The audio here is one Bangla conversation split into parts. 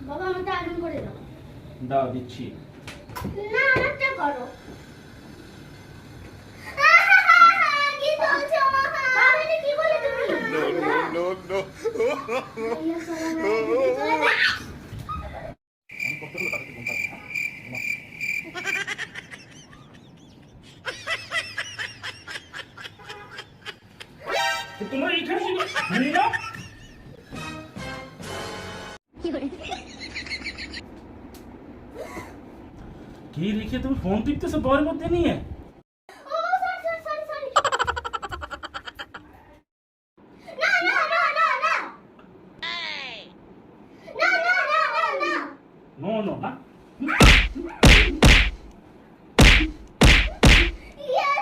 বাবা আমাকে আগুন করে দাও। দাও দিচ্ছি। না আমারটা করো। কি বলছো মা? বাবা এটা কি বলে তুমি? No. ভাইয়া চলো না। আমি করতে হলো তাদেরকে ঘুম পাচ্ছে। তোমরা এইখানে ছিল না? কি রেখে তুমি ফোন টিপতেছো বরের মধ্যে নিয়ে? ও সরি। না। নো না। Yes.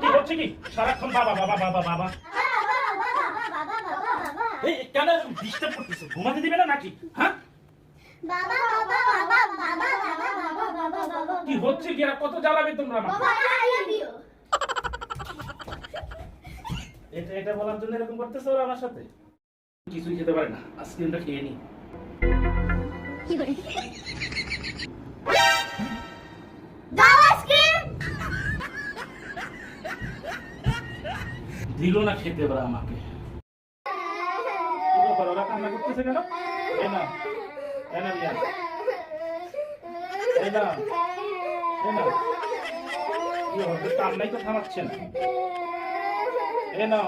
কি হচ্ছে কি সারাক্ষণ বাবা এই কেন ডিস্টার্ব করতেছো? ঘুমাতে দিবে না নাকি? হ্যাঁ বাবা কি হচ্ছে কি? আর কত জ্বালাবে তোমরা আমাকে? বাবা আই লাভ ইউ। এটা বলার জন্য এরকম করতেছো ওরা আমার সাথে? কিছুই খেতে পারে না, আইসক্রিমটা খেয়ে নি। দাও আইসক্রিম। দিল না খেতে ওরা আমাকে। কি ব্যাপার, ওরা কান্না করতেছে কেন? এই না রিয়া, এই না কি হবে? কান্নাই তো থামাচ্ছে না। এই না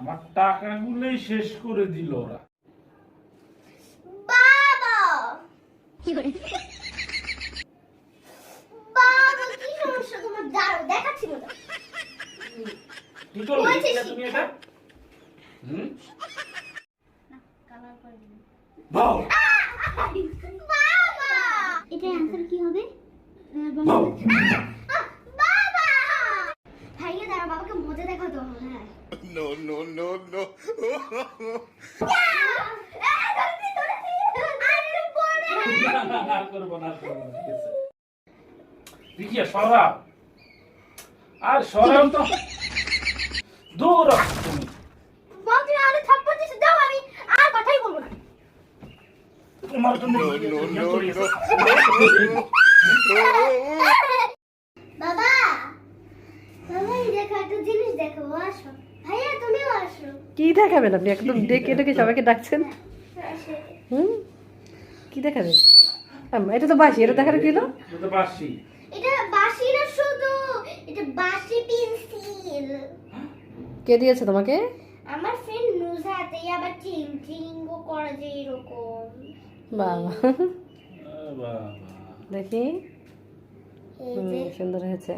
আমার টাকাগুলোই শেষ করে দিল ওরা। বাবা কি সমস্যা তোমার? দাঁড়াও দেখাচ্ছি না। কি করলে তুমি এটা? কালার করে দিন। বাও বাবা এটার অ্যানসার কি হবে? বাও বাবা ভাইয়া দাঁড়া, বাবাকে মজা দেখাতে হবে। হ্যাঁ No. আর করবো না ঠিক আছে। রিকিয়া সরাও, আর সরাও তো দূর হ তুমি। বলছি আরে থাপ্পড় দিছে, দাও আমি আর কথাই বলবো না। তোমার জন্য No. বাবা এই দেখো একটা জিনিস দেখো, আসো ভাইয়া তুমিও আসো। কি দেখাবেন আপনি? একদম ডেকে সবাইকে ডাকছেন। আসো। কি দেখাবেন? এটা তো বাসি, এটা দেখার কি হলো? তো পারছি। এটা বাঁশি না শুধু, এটা বাঁশি পেন্সিল। কে দিয়েছে তোমাকে? আমার ফ্রেন্ড নুজাতে, আবার টিংটিংও করে যে এরকম। বাবা বাবা দেখি, এই যে সুন্দর হয়েছে।